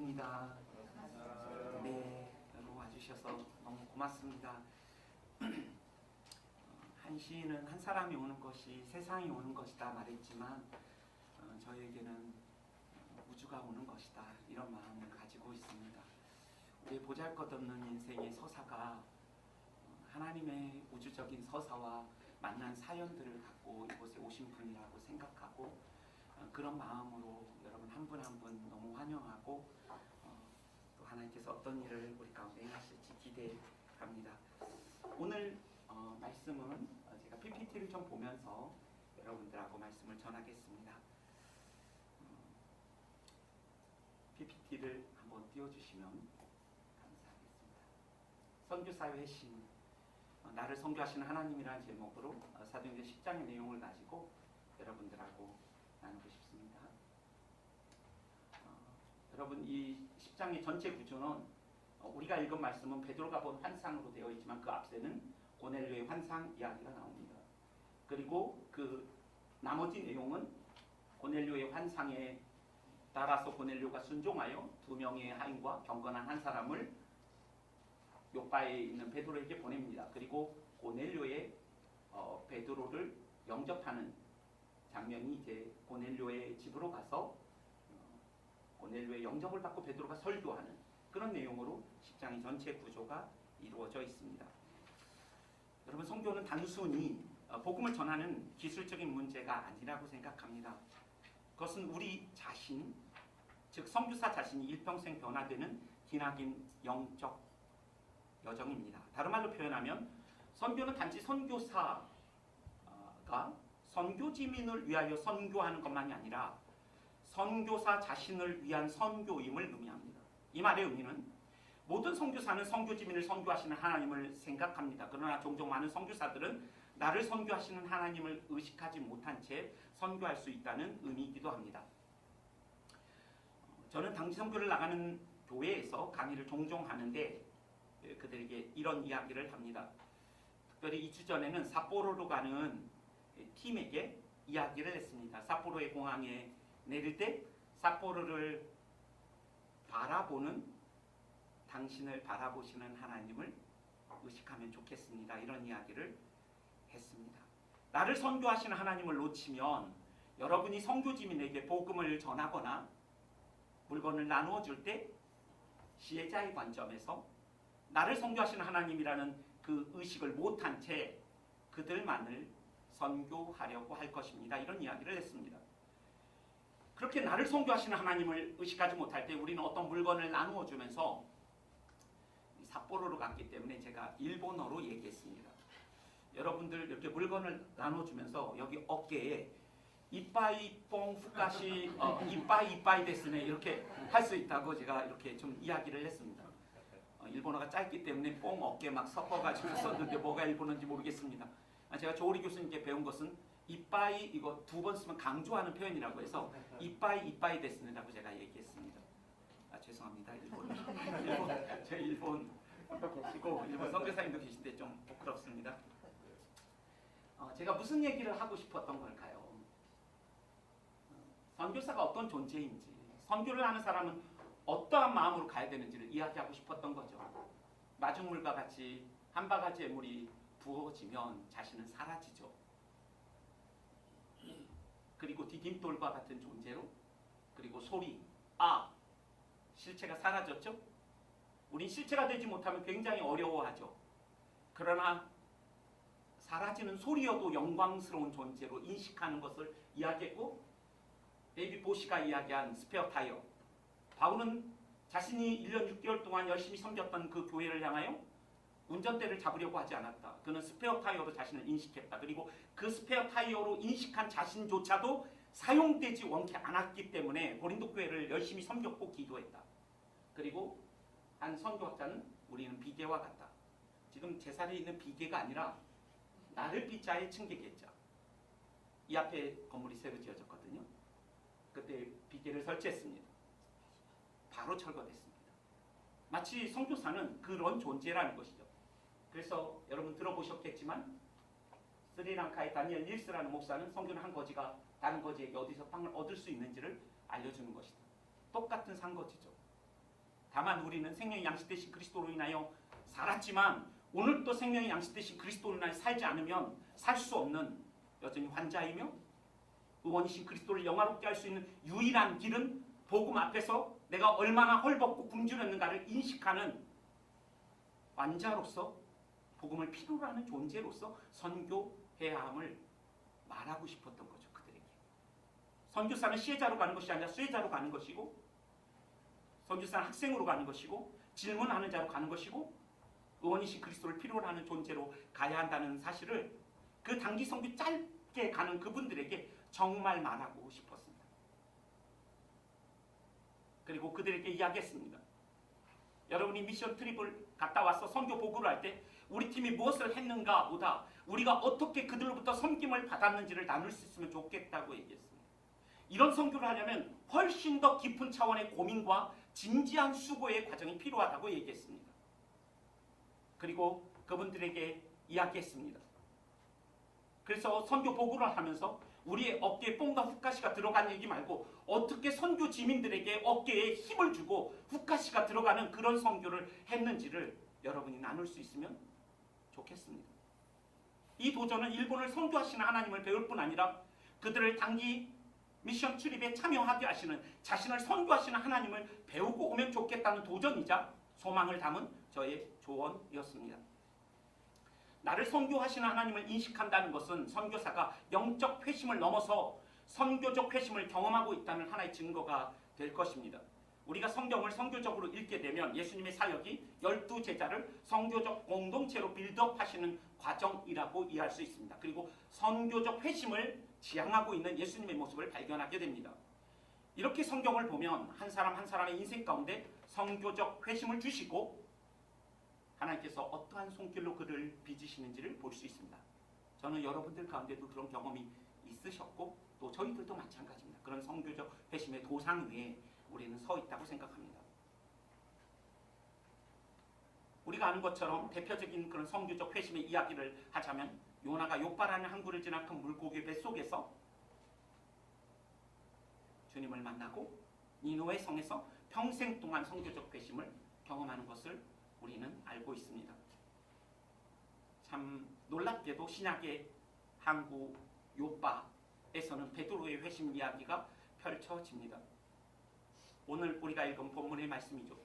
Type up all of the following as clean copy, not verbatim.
반갑습니다. 네, 여러분 와주셔서 너무 고맙습니다. 한 시인은 한 사람이 오는 것이 세상이 오는 것이다 말했지만 저에게는 우주가 오는 것이다 이런 마음을 가지고 있습니다. 우리의 보잘것없는 인생의 서사가 하나님의 우주적인 서사와 만난 사연들을 갖고 이곳에 오신 분이라고 생각하고 그런 마음으로 여러분 한 분 한 분 너무 환영하고 또 하나님께서 어떤 일을 우리 가운데 하실지 기대합니다. 오늘 말씀은 제가 PPT를 좀 보면서 여러분들하고 말씀을 전하겠습니다. PPT를 한번 띄워주시면 감사하겠습니다. 선교사의 회심, 나를 선교하시는 하나님이라는 제목으로 사도행전 10장의 내용을 가지고 여러분들하고 나누고 싶습니다. 여러분 이 10장의 전체 구조는 우리가 읽은 말씀은 베드로가 본 환상으로 되어 있지만 그 앞에는 고넬료의 환상 이야기가 나옵니다. 그리고 그 나머지 내용은 고넬료의 환상에 따라서 고넬료가 순종하여 두 명의 하인과 경건한 한 사람을 요파에 있는 베드로에게 보냅니다. 그리고 고넬료의 베드로를 영접하는 장면이 이제 고넬료의 집으로 가서 고넬료의 영접을 받고 베드로가 설교하는 그런 내용으로 10장의 전체 구조가 이루어져 있습니다. 여러분 선교는 단순히 복음을 전하는 기술적인 문제가 아니라고 생각합니다. 그것은 우리 자신, 즉 선교사 자신이 일평생 변화되는 기나긴 영적 여정입니다. 다른 말로 표현하면 선교는 단지 선교사가 선교지민을 위하여 선교하는 것만이 아니라 선교사 자신을 위한 선교임을 의미합니다. 이 말의 의미는 모든 선교사는 선교지민을 선교하시는 하나님을 생각합니다. 그러나 종종 많은 선교사들은 나를 선교하시는 하나님을 의식하지 못한 채 선교할 수 있다는 의미이기도 합니다. 저는 당지 선교를 나가는 교회에서 강의를 종종 하는데 그들에게 이런 이야기를 합니다. 특별히 2주 전에는 삿포로로 가는 팀에게 이야기를 했습니다. 삿포로의 공항에 내릴 때 삿포로를 바라보는 당신을 바라보시는 하나님을 의식하면 좋겠습니다. 이런 이야기를 했습니다. 나를 선교하시는 하나님을 놓치면 여러분이 선교지민에게 복음을 전하거나 물건을 나누어 줄 때 시혜자의 관점에서 나를 선교하시는 하나님이라는 그 의식을 못한 채 그들만을 선교하려고 할 것입니다. 이런 이야기를 했습니다. 그렇게 나를 선교하시는 하나님을 의식하지 못할 때 우리는 어떤 물건을 나누어 주면서 삿포로로 갔기 때문에 제가 일본어로 얘기했습니다. 여러분들 이렇게 물건을 나눠주면서 여기 어깨에 이빠이 뽕 후까시 이빠이 데스네 이렇게 할 수 있다고 제가 이렇게 좀 이야기를 했습니다. 일본어가 짧기 때문에 뽕 어깨 막 섞어가지고 썼는데 뭐가 일본어인지 모르겠습니다. 제가 조우리 교수님께 배운 것은 이빠이 이거 두 번 쓰면 강조하는 표현이라고 해서 이빠이 데스네라고 제가 얘기했습니다. 죄송합니다. 제 일본 분도 계시고 일본 선교사님도 계신데 좀 부끄럽습니다. 제가 무슨 얘기를 하고 싶었던 걸까요? 선교사가 어떤 존재인지, 선교를 하는 사람은 어떠한 마음으로 가야 되는지를 이야기하고 싶었던 거죠. 마중물과 같이 한 바가지의 물이 부어지면 자신은 사라지죠. 그리고 디딤돌과 같은 존재로, 그리고 소리, 실체가 사라졌죠? 우린 실체가 되지 못하면 굉장히 어려워하죠. 그러나 사라지는 소리여도 영광스러운 존재로 인식하는 것을 이야기했고, 데이빗 보시가 이야기한 스페어 타이어, 바울은 자신이 1년 6개월 동안 열심히 섬겼던 그 교회를 향하여 운전대를 잡으려고 하지 않았다. 그는 스페어 타이어로 자신을 인식했다. 그리고 그 스페어 타이어로 인식한 자신조차도 사용되지 원치 않았기 때문에 고린도 교회를 열심히 섬겼고 기도했다. 그리고 한 선교학자는 우리는 비계와 같다. 지금 제 살에 있는 비계가 아니라 나를 비자의 층계계자. 이 앞에 건물이 새로 지어졌거든요. 그때 비계를 설치했습니다. 바로 철거됐습니다. 마치 선교사는 그런 존재라는 것이죠. 그래서 여러분 들어보셨겠지만 스리랑카의 다니엘 닐스라는 목사는 선교는 한 거지가 다른 거지에게 어디서 빵을 얻을 수 있는지를 알려주는 것이다. 똑같은 산거지죠. 다만 우리는 생명의 양식 되신 그리스도로 인하여 살았지만 오늘 또 생명의 양식 되신 그리스도로 인하여 살지 않으면 살 수 없는 여전히 환자이며 의원이신 그리스도를 영화롭게 할 수 있는 유일한 길은 복음 앞에서 내가 얼마나 헐벗고 굶주렸는가를 인식하는 환자로서 복음을 필요로 하는 존재로서 선교해야 함을 말하고 싶었던 거죠. 그들에게. 선교사는 시혜자로 가는 것이 아니라 수혜자로 가는 것이고, 선교사는 학생으로 가는 것이고, 질문하는 자로 가는 것이고, 의원이신 그리스도를 필요로 하는 존재로 가야 한다는 사실을 그 단기 선교 짧게 가는 그분들에게 정말 말하고 싶었습니다. 그리고 그들에게 이야기했습니다. 여러분이 미션 트립을 갔다 와서 선교 보고를 할 때 우리 팀이 무엇을 했는가 보다 우리가 어떻게 그들로부터 섬김을 받았는지를 나눌 수 있으면 좋겠다고 얘기했습니다. 이런 선교를 하려면 훨씬 더 깊은 차원의 고민과 진지한 수고의 과정이 필요하다고 얘기했습니다. 그리고 그분들에게 이야기했습니다. 그래서 선교 보고를 하면서 우리의 어깨에 뽕과 훅가시가 들어간 얘기 말고 어떻게 선교 지민들에게 어깨에 힘을 주고 훅가시가 들어가는 그런 선교를 했는지를 여러분이 나눌 수 있으면 좋겠습니다. 이 도전은 일본을 선교하시는 하나님을 배울 뿐 아니라 그들을 단기 미션 출입에 참여하게 하시는 자신을 선교하시는 하나님을 배우고 오면 좋겠다는 도전이자 소망을 담은 저의 조언이었습니다. 나를 선교하시는 하나님을 인식한다는 것은 선교사가 영적 회심을 넘어서 선교적 회심을 경험하고 있다는 하나의 증거가 될 것입니다. 우리가 성경을 선교적으로 읽게 되면 예수님의 사역이 12제자를 선교적 공동체로 빌드업하시는 과정이라고 이해할 수 있습니다. 그리고 선교적 회심을 지향하고 있는 예수님의 모습을 발견하게 됩니다. 이렇게 성경을 보면 한 사람 한 사람의 인생 가운데 선교적 회심을 주시고 하나님께서 어떠한 손길로 그를 빚으시는지를 볼 수 있습니다. 저는 여러분들 가운데도 그런 경험이 있으셨고 또 저희들도 마찬가지입니다. 그런 선교적 회심의 도상 위에 우리는 서 있다고 생각합니다. 우리가 아는 것처럼 대표적인 그런 선교적 회심의 이야기를 하자면 요나가 욥바라는 항구를 지나 큰 물고기 뱃속에서 주님을 만나고 니느웨 성에서 평생 동안 선교적 회심을 경험하는 것을 우리는 알고 있습니다. 참 놀랍게도 신약의 항구 욥바에서는 베드로의 회심 이야기가 펼쳐집니다. 오늘 우리가 읽은 본문의 말씀이죠.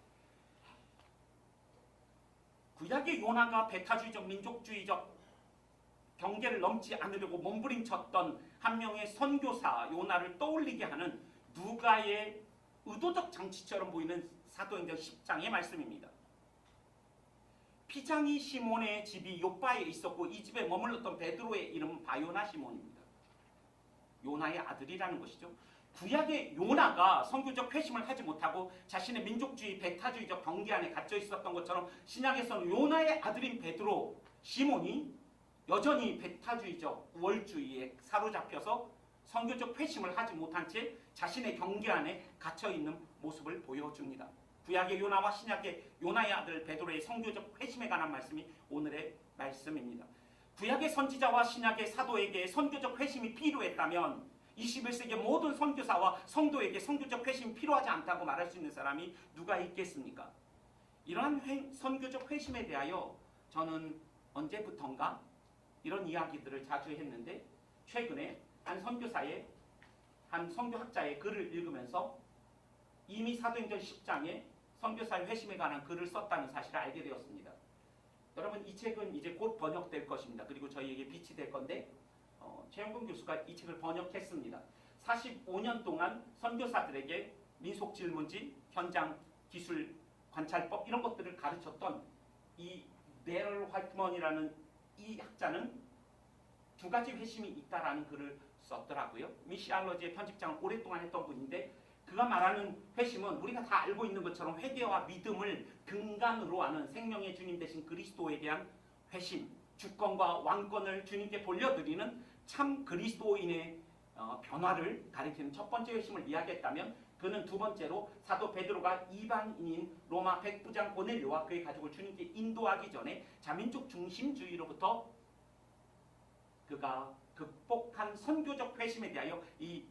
구약의 요나가 배타주의적 민족주의적 경계를 넘지 않으려고 몸부림쳤던 한 명의 선교사 요나를 떠올리게 하는 누가의 의도적 장치처럼 보이는 사도행전 10장의 말씀입니다. 피장이 시몬의 집이 욥바에 있었고 이 집에 머물렀던 베드로의 이름은 바요나 시몬입니다. 요나의 아들이라는 것이죠. 구약의 요나가 선교적 회심을 하지 못하고 자신의 민족주의, 배타주의적 경계 안에 갇혀 있었던 것처럼 신약에서는 요나의 아들인 베드로, 시몬이 여전히 배타주의적 우월주의에 사로잡혀서 선교적 회심을 하지 못한 채 자신의 경계 안에 갇혀 있는 모습을 보여줍니다. 구약의 요나와 신약의 요나의 아들 베드로의 선교적 회심에 관한 말씀이 오늘의 말씀입니다. 구약의 선지자와 신약의 사도에게 선교적 회심이 필요했다면 21세기 모든 선교사와 성도에게 선교적 회심이 필요하지 않다고 말할 수 있는 사람이 누가 있겠습니까? 이러한 선교적 회심에 대하여 저는 언제부턴가 이런 이야기들을 자주 했는데 최근에 한 선교사의 한 선교학자의 글을 읽으면서 이미 사도행전 10장에 선교사의 회심에 관한 글을 썼다는 사실을 알게 되었습니다. 여러분 이 책은 이제 곧 번역될 것입니다. 그리고 저희에게 빛이 될 건데 최영근 교수가 이 책을 번역했습니다. 45년 동안 선교사들에게 민속 질문지, 현장 기술 관찰법 이런 것들을 가르쳤던 이 네럴 화이트먼이라는 이 학자는 두 가지 회심이 있다라는 글을 썼더라고요. 미시알러지의 편집장을 오랫동안 했던 분인데 그가 말하는 회심은 우리가 다 알고 있는 것처럼 회개와 믿음을 근간으로 하는 생명의 주님 되신 그리스도에 대한 회심, 주권과 왕권을 주님께 돌려드리는 참 그리스도인의 변화를 가리키는 첫 번째 회심을 이야기했다면 그는 두 번째로 사도 베드로가 이방인인 로마 백부장 고넬료와 그의 가족을 주님께 인도하기 전에 자민족 중심주의로부터 그가 극복한 선교적 회심에 대하여 이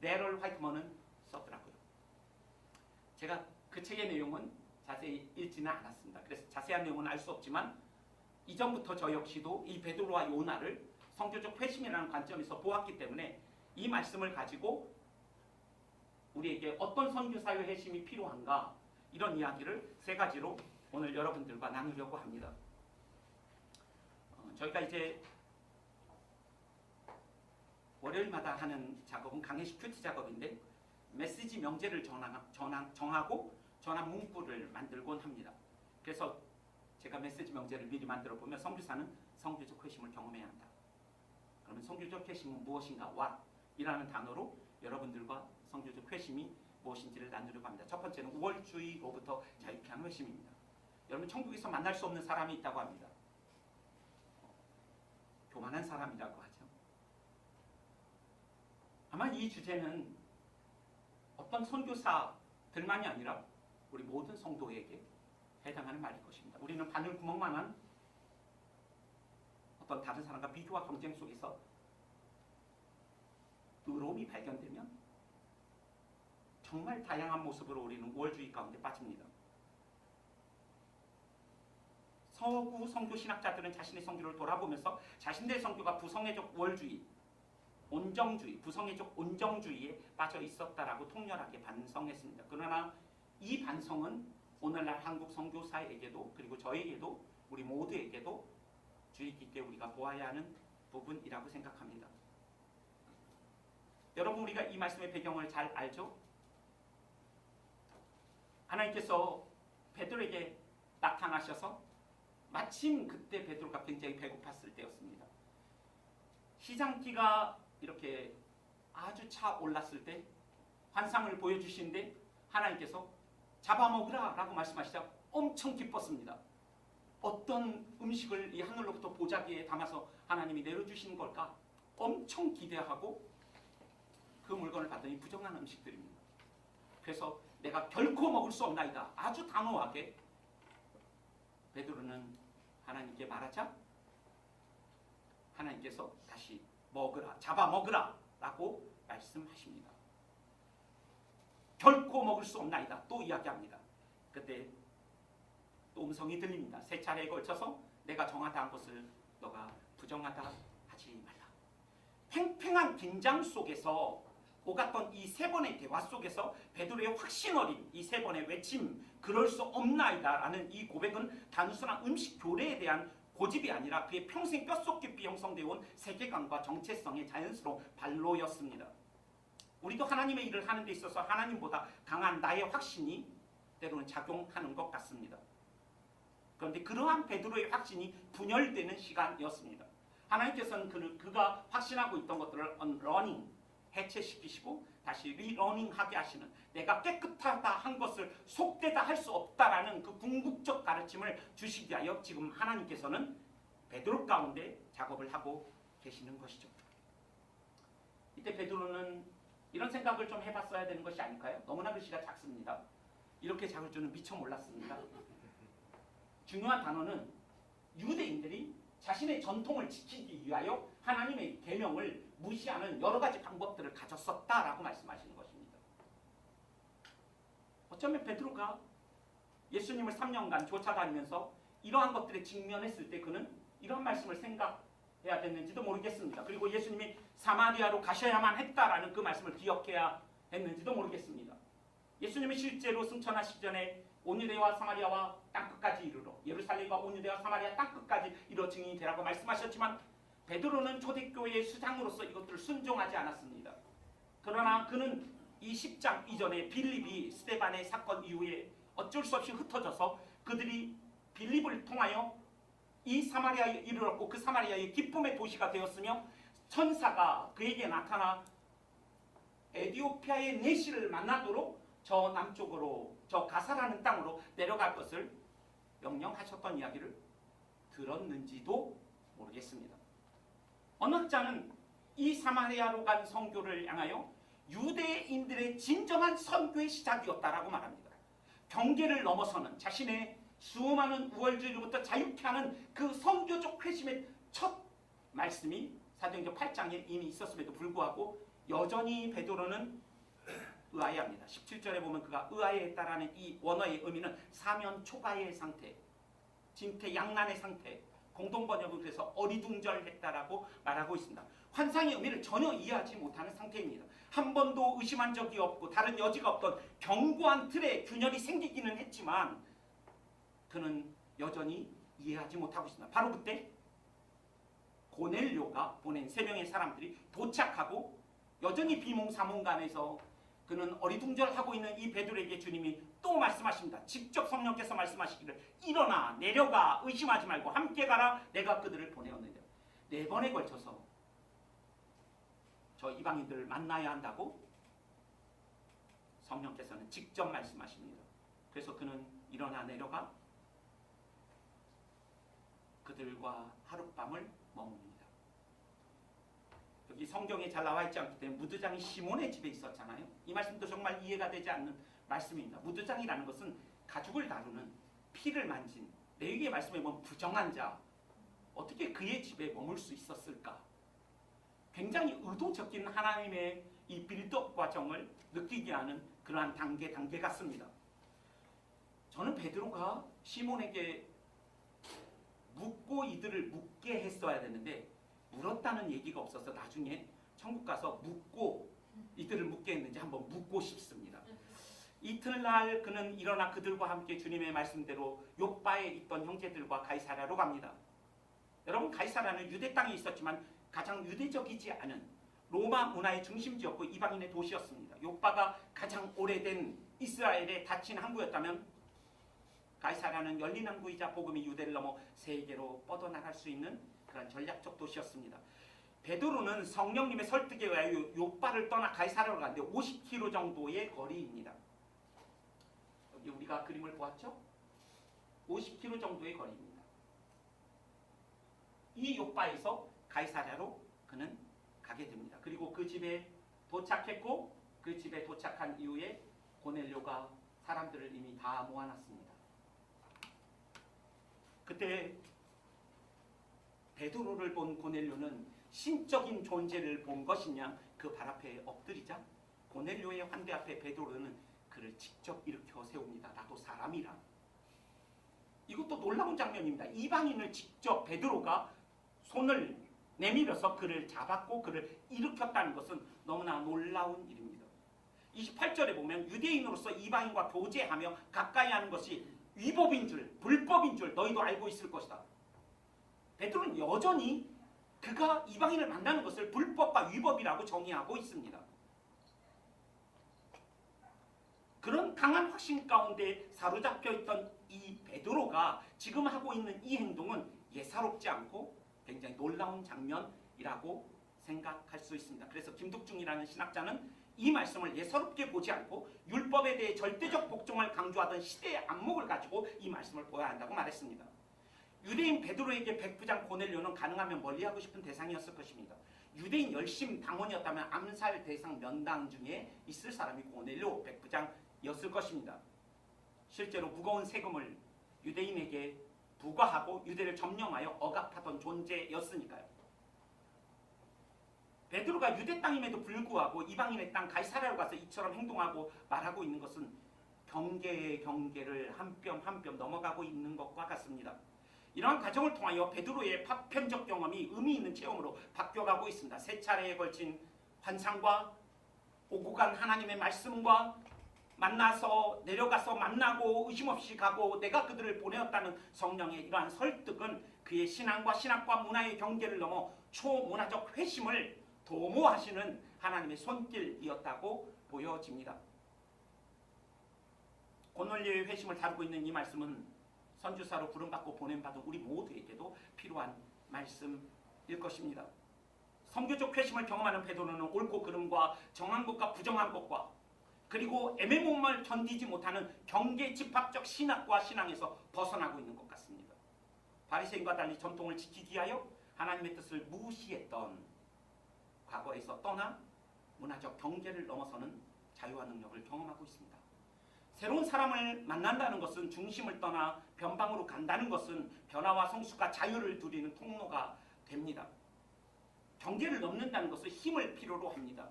네럴 화이트먼은 썼더라고요. 제가 그 책의 내용은 자세히 읽지는 않았습니다. 그래서 자세한 내용은 알 수 없지만 이전부터 저 역시도 이 베드로와 요나를 성교적 회심이라는 관점에서 보았기 때문에 이 말씀을 가지고 우리에게 어떤 선교사의 회심이 필요한가 이런 이야기를 세 가지로 오늘 여러분들과 나누려고 합니다. 저희가 이제 월요일마다 하는 작업은 강해식 큐티 작업인데 메시지 명제를 정하고 전한 문구를 만들곤 합니다. 그래서 제가 메시지 명제를 미리 만들어 보면 선교사는 성교적 회심을 경험해야 한다. 그러면 성교적 회심은 무엇인가? What이라는 단어로 여러분들과 성교적 회심이 무엇인지를 나누려고 합니다. 첫 번째는 우월주의로부터 자유케 하는 회심입니다. 여러분 천국에서 만날 수 없는 사람이 있다고 합니다. 교만한 사람이라고 하죠. 아마 이 주제는 어떤 선교사들만이 아니라 우리 모든 성도에게 해당하는 말일 것입니다. 우리는 바늘 구멍만한 어떤 다른 사람과 비교와 경쟁 속에서 의로움이 발견되면 정말 다양한 모습으로 우리는 우월주의 가운데 빠집니다. 서구 선교 신학자들은 자신의 선교를 돌아보면서 자신들의 선교가 부성애적 우월주의, 온정주의, 부성애적 온정주의에 빠져 있었다라고 통렬하게 반성했습니다. 그러나 이 반성은 오늘날 한국 선교사에게도 그리고 저에게도 우리 모두에게도 주의 깊게 우리가 보아야 하는 부분이라고 생각합니다. 여러분 우리가 이 말씀의 배경을 잘 알죠? 하나님께서 베드로에게 나타나셔서 마침 그때 베드로가 굉장히 배고팠을 때였습니다. 시장기가 이렇게 아주 차 올랐을 때 환상을 보여주시는데 하나님께서 잡아먹으라 라고 말씀하시자 엄청 기뻤습니다. 어떤 음식을 이 하늘로부터 보자기에 담아서 하나님이 내려주시는 걸까? 엄청 기대하고 그 물건을 받더니 부정한 음식들입니다. 그래서 내가 결코 먹을 수 없나이다. 아주 단호하게 베드로는 하나님께 말하자 하나님께서 다시 먹으라, 잡아먹으라 라고 말씀하십니다. 결코 먹을 수 없나이다. 또 이야기합니다. 그때 또 음성이 들립니다. 세 차례에 걸쳐서 내가 정하다 한 것을 너가 부정하다 하지 말라. 팽팽한 긴장 속에서 오갔던 이 세 번의 대화 속에서 베드로의 확신 어린 이 세 번의 외침, 그럴 수 없나이다 라는 이 고백은 단순한 음식 교례에 대한 고집이 아니라 그의 평생 뼛속 깊이 형성되어 온 세계관과 정체성의 자연스러운 발로였습니다. 우리도 하나님의 일을 하는 데 있어서 하나님보다 강한 나의 확신이 때로는 작용하는 것 같습니다. 그런데 그러한 베드로의 확신이 분열되는 시간이었습니다. 하나님께서는 그가 확신하고 있던 것들을 언러닝, 해체시키시고 다시 리러닝하게 하시는, 내가 깨끗하다 한 것을 속되다 할 수 없다라는 그 궁극적 가르침을 주시기 위하여 지금 하나님께서는 베드로 가운데 작업을 하고 계시는 것이죠. 이때 베드로는 이런 생각을 좀 해봤어야 되는 것이 아닐까요? 너무나 글씨가 작습니다. 이렇게 작을 줄은 미처 몰랐습니다. 중요한 단어는 유대인들이 자신의 전통을 지키기 위하여 하나님의 계명을 무시하는 여러 가지 방법들을 가졌었다라고 말씀하시는 것입니다. 어쩌면 베드로가 예수님을 3년간 쫓아다니면서 이러한 것들에 직면했을 때 그는 이런 말씀을 생각해야 됐는지도 모르겠습니다. 그리고 예수님이 사마리아로 가셔야만 했다라는 그 말씀을 기억해야 했는지도 모르겠습니다. 예수님이 실제로 승천하시기 전에 온 유대와 사마리아와 땅끝까지 이르러, 예루살렘과 온 유대와 사마리아 땅끝까지 이르러 증인이 되라고 말씀하셨지만 베드로는 초대교회의 수장으로서 이것들을 순종하지 않았습니다. 그러나 그는 이 10장 이전에 빌립이 스데반의 사건 이후에 어쩔 수 없이 흩어져서 그들이 빌립을 통하여 이 사마리아에 이르렀고 그 사마리아의 기쁨의 도시가 되었으며 천사가 그에게 나타나 에디오피아의 네시를 만나도록 저 남쪽으로, 저 가사라는 땅으로 내려갈 것을 명령하셨던 이야기를 들었는지도 모르겠습니다. 어느 학자는 이 사마리아로 간 선교를 향하여 유대인들의 진정한 선교의 시작이었다라고 말합니다. 경계를 넘어서는 자신의 수많은 우월주의로부터 자유케 하는 그 선교적 회심의 첫 말씀이 사도행전 8장에 이미 있었음에도 불구하고 여전히 베드로는 의아해합니다. 17절에 보면 그가 의아해했다라는 이 원어의 의미는 사면 초가의 상태, 진퇴양난의 상태, 공동번역은 그래서 어리둥절했다라고 말하고 있습니다. 환상의 의미를 전혀 이해하지 못하는 상태입니다. 한 번도 의심한 적이 없고 다른 여지가 없던 견고한 틀에 균열이 생기기는 했지만 그는 여전히 이해하지 못하고 있습니다. 바로 그때 고넬료가 보낸 3명의 사람들이 도착하고 여전히 비몽사몽간에서 그는 어리둥절하고 있는 이 베드로에게 주님이 또 말씀하십니다. 직접 성령께서 말씀하시기를 일어나 내려가 의심하지 말고 함께 가라 내가 그들을 보내었는데 4번에 걸쳐서 저 이방인들을 만나야 한다고 성령께서는 직접 말씀하십니다. 그래서 그는 일어나 내려가 그들과 하룻밤을 머뭅니다. 여기 성경에 잘 나와 있지 않기 때문에 무드장이 시몬의 집에 있었잖아요. 이 말씀도 정말 이해가 되지 않는 말씀입니다. 무드장이라는 것은 가죽을 다루는 피를 만진 레위기의 말씀에 보면 부정한 자 어떻게 그의 집에 머물 수 있었을까? 굉장히 의도적인 하나님의 이 빌드업 과정을 느끼게 하는 그러한 단계 같습니다. 저는 베드로가 시몬에게 묻고 이들을 묻게 했어야 되는데 물었다는 얘기가 없어서 나중에 천국 가서 묻고 이들을 묻게 했는지 한번 묻고 싶습니다. 이튿날 그는 일어나 그들과 함께 주님의 말씀대로 욥바에 있던 형제들과 가이사랴로 갑니다. 여러분 가이사랴는 유대 땅에 있었지만 가장 유대적이지 않은 로마 문화의 중심지였고 이방인의 도시였습니다. 욥바가 가장 오래된 이스라엘의 닫힌 항구였다면 가이사랴는 열린 항구이자 복음이 유대를 넘어 세계로 뻗어나갈 수 있는 그런 전략적 도시였습니다. 베드로는 성령님의 설득에 의하여 욥바를 떠나 가이사랴로 가는데 50km 정도의 거리입니다. 여기 우리가 그림을 보았죠? 50km 정도의 거리입니다. 이 욥바에서 가이사랴로 그는 가게 됩니다. 그리고 그 집에 도착했고 그 집에 도착한 이후에 고넬료가 사람들을 이미 다 모아놨습니다. 그때 베드로를 본 고넬료는 신적인 존재를 본 것이냐 그 발 앞에 엎드리자 고넬료의 환대 앞에 베드로는 그를 직접 일으켜 세웁니다. 나도 사람이라. 이것도 놀라운 장면입니다. 이방인을 직접 베드로가 손을 내밀어서 그를 잡았고 그를 일으켰다는 것은 너무나 놀라운 일입니다. 28절에 보면 유대인으로서 이방인과 교제하며 가까이 하는 것이 위법인 줄 불법인 줄 너희도 알고 있을 것이다. 베드로는 여전히 그가 이방인을 만나는 것을 불법과 위법이라고 정의하고 있습니다. 그런 강한 확신 가운데 사로잡혀 있던 이 베드로가 지금 하고 있는 이 행동은 예사롭지 않고 굉장히 놀라운 장면이라고 생각할 수 있습니다. 그래서 김득중이라는 신학자는 이 말씀을 예사롭게 보지 않고 율법에 대해 절대적 복종을 강조하던 시대의 안목을 가지고 이 말씀을 보아야 한다고 말했습니다. 유대인 베드로에게 백부장 고넬료는 가능하면 멀리하고 싶은 대상이었을 것입니다. 유대인 열심 당원이었다면 암살 대상 면당 중에 있을 사람이 고넬료 백부장이었을 것입니다. 실제로 무거운 세금을 유대인에게 부과하고 유대를 점령하여 억압하던 존재였으니까요. 베드로가 유대 땅임에도 불구하고 이방인의 땅 가이사랴로 가서 이처럼 행동하고 말하고 있는 것은 경계의 경계를 한 뼘 한 뼘 넘어가고 있는 것과 같습니다. 이러한 과정을 통하여 베드로의 파편적 경험이 의미 있는 체험으로 바뀌어가고 있습니다. 3차례에 걸친 환상과 오고 간 하나님의 말씀과 만나서 내려가서 만나고 의심 없이 가고 내가 그들을 보내었다는 성령의 이러한 설득은 그의 신앙과 신학과 문화의 경계를 넘어 초문화적 회심을 도모하시는 하나님의 손길이었다고 보여집니다. 고넬료의 회심을 다루고 있는 이 말씀은 선주사로 부름받고 보냄받은 우리 모두에게도 필요한 말씀일 것입니다. 선교적 회심을 경험하는 베드로는 옳고 그름과 정한 것과 부정한 것과 그리고 애매모호함을 견디지 못하는 경계 집합적 신학과 신앙에서 벗어나고 있는 것 같습니다. 바리새인과 달리 전통을 지키기 위하여 하나님의 뜻을 무시했던 과거에서 떠나 문화적 경계를 넘어서는 자유와 능력을 경험하고 있습니다. 새로운 사람을 만난다는 것은 중심을 떠나 변방으로 간다는 것은 변화와 성숙과 자유를 누리는 통로가 됩니다. 경계를 넘는다는 것은 힘을 필요로 합니다.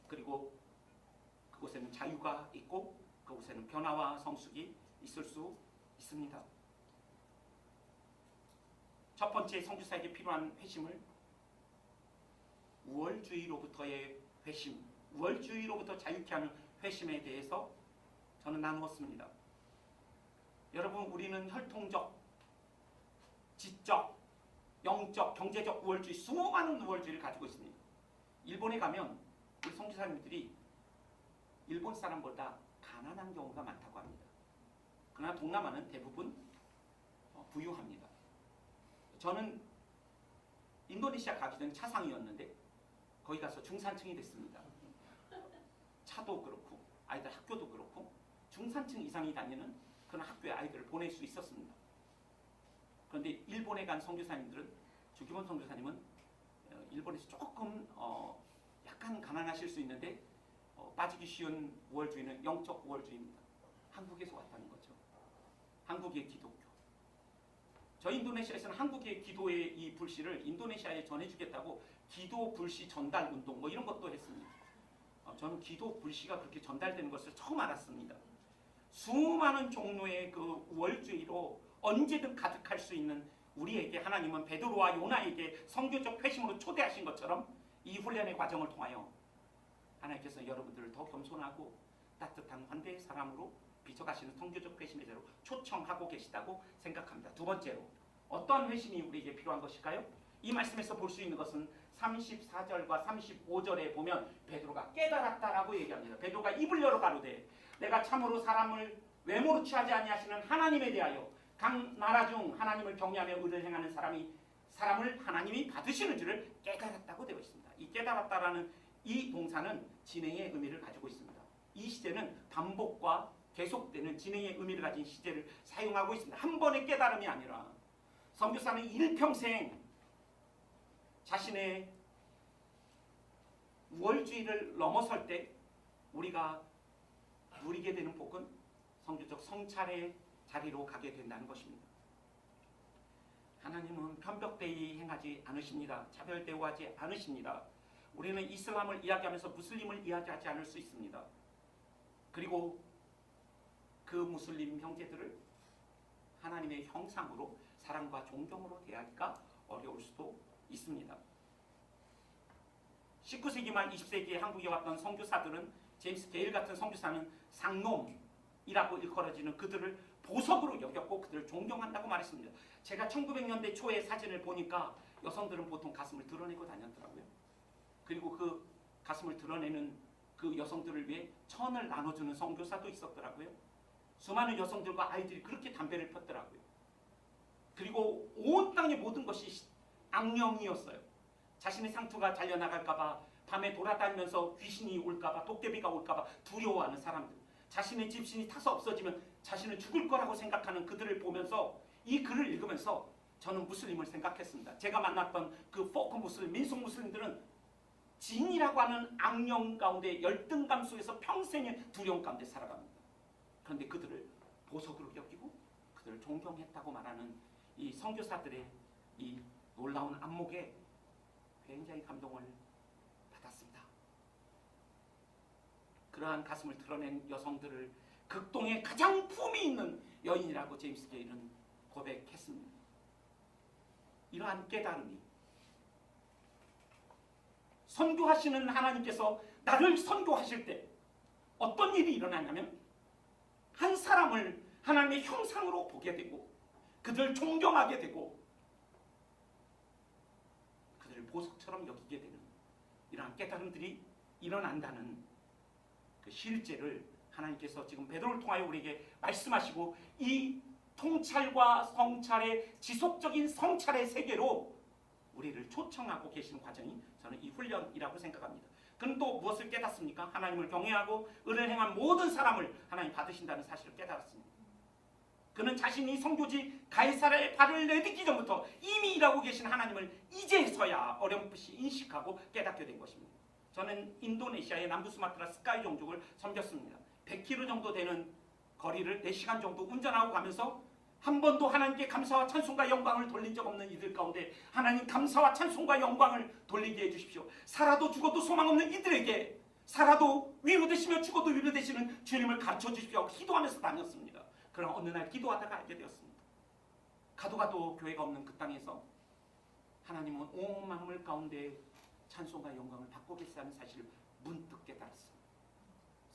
그리고 그 그곳에는 자유가 있고 그곳에는 변화와 성숙이 있을 수 있습니다. 첫 번째 선교사에게 필요한 회심을 우월주의로부터의 회심, 우월주의로부터 자유케 하는 회심에 대해서 저는 나누었습니다. 여러분, 우리는 혈통적, 지적, 영적, 경제적 우월주의, 수많은 우월주의를 가지고 있습니다. 일본에 가면 우리 선교사님들이 일본 사람보다 가난한 경우가 많다고 합니다. 그러나 동남아는 대부분 부유합니다. 저는 인도네시아 가기 전 차상이었는데 거기 가서 중산층이 됐습니다. 차도 그렇고 아이들 학교도 그렇고 중산층 이상이 다니는 그런 학교에 아이들을 보낼 수 있었습니다. 그런데 일본에 간 선교사님들은, 주기본 선교사님은 일본에서 조금 약간 가난하실 수 있는데 빠지기 쉬운 우월주의는 영적 우월주의입니다. 한국에서 왔다는 거죠. 한국의 기독교. 저희 인도네시아에서는 한국의 기도의 이 불씨를 인도네시아에 전해주겠다고 기도 불씨 전달 운동 이런 것도 했습니다. 저는 기도 불씨가 그렇게 전달되는 것을 처음 알았습니다. 수많은 종류의 그 우월주의로 언제든 가득할 수 있는 우리에게 하나님은 베드로와 요나에게 선교적 회심으로 초대하신 것처럼 이 훈련의 과정을 통하여 하나님께서 여러분들을 더 겸손하고 따뜻한 환대의 사람으로 비춰가시는 선교적 회심의 자로 초청하고 계시다고 생각합니다. 두 번째로 어떠한 회심이 우리에게 필요한 것일까요? 이 말씀에서 볼 수 있는 것은 34절과 35절에 보면 베드로가 깨달았다라고 얘기합니다. 베드로가 입을 열어 가로되 내가 참으로 사람을 외모로 취하지 아니하시는 하나님에 대하여 각 나라 중 하나님을 경외하며 의를 행하는 사람을 하나님이 받으시는 줄을 깨달았다고 되어 있습니다. 이 깨달았다라는 이 동사는 진행의 의미를 가지고 있습니다. 이 시제는 반복과 계속되는 진행의 의미를 가진 시제를 사용하고 있습니다. 한 번의 깨달음이 아니라 선교사는 일평생 자신의 우월주의를 넘어설 때 우리가 누리게 되는 복은 선교적 성찰의 자리로 가게 된다는 것입니다. 하나님은 편벽대의 행하지 않으십니다. 차별 대우하지 않으십니다. 우리는 이슬람을 이야기하면서 무슬림을 이야기하지 않을 수 있습니다. 그리고 그 무슬림 형제들을 하나님의 형상으로 사랑과 존경으로 대하기가 어려울 수도 있습니다. 19세기 말 20세기에 한국에 왔던 선교사들은, 제임스 게일 같은 선교사는 상놈이라고 일컬어지는 그들을 보석으로 여겼고 그들을 존경한다고 말했습니다. 제가 1900년대 초의 사진을 보니까 여성들은 보통 가슴을 드러내고 다녔더라고요. 그리고 그 가슴을 드러내는 그 여성들을 위해 천을 나눠주는 선교사도 있었더라고요. 수많은 여성들과 아이들이 그렇게 담배를 폈더라고요. 그리고 온 땅의 모든 것이 악령이었어요. 자신의 상투가 잘려나갈까봐, 밤에 돌아다니면서 귀신이 올까봐, 도깨비가 올까봐 두려워하는 사람들, 자신의 집신이 타서 없어지면 자신은 죽을 거라고 생각하는 그들을 보면서, 이 글을 읽으면서 저는 무슬림을 생각했습니다. 제가 만났던 그 포크 무슬림, 민속 무슬림들은 진이라고 하는 악령 가운데, 열등감 속에서 평생의 두려움 가운데 살아갑니다. 그런데 그들을 보석으로 여기고 그들을 존경했다고 말하는 이 선교사들의 이 놀라운 안목에 굉장히 감동을 받았습니다. 그러한 가슴을 드러낸 여성들을 극동에 가장 품이 있는 여인이라고 제임스 게일은 고백했습니다. 이러한 깨달음이, 선교하시는 하나님께서 나를 선교하실 때 어떤 일이 일어나냐면, 한 사람을 하나님의 형상으로 보게 되고 그들을 존경하게 되고 그들을 보석처럼 여기게 되는 이러한 깨달음들이 일어난다는 그 실제를 하나님께서 지금 베드로를 통하여 우리에게 말씀하시고, 이 통찰과 성찰의 지속적인 성찰의 세계로 우리를 초청하고 계시는 과정이 저는 이 훈련이라고 생각합니다. 그는 또 무엇을 깨닫습니까? 하나님을 경외하고 의를 행한 모든 사람을 하나님 받으신다는 사실을 깨달았습니다. 그는 자신이 선교지 가이사라에 발을 내딛기 전부터 이미 일하고 계신 하나님을 이제서야 어렴풋이 인식하고 깨닫게 된 것입니다. 저는 인도네시아의 남부 수마트라 스카이 종족을 섬겼습니다. 100km 정도 되는 거리를 4시간 정도 운전하고 가면서 한 번도 하나님께 감사와 찬송과 영광을 돌린 적 없는 이들 가운데 하나님 감사와 찬송과 영광을 돌리게 해주십시오. 살아도 죽어도 소망 없는 이들에게 살아도 위로 되시며 죽어도 위로 되시는 주님을 가르쳐 주십시오 하고 기도하면서 다녔습니다. 그러나 어느 날 기도하다가 알게 되었습니다. 가도 가도 교회가 없는 그 땅에서 하나님은 온 만물 가운데 찬송과 영광을 받고 계시다는 사실을 문득 깨달았습니다.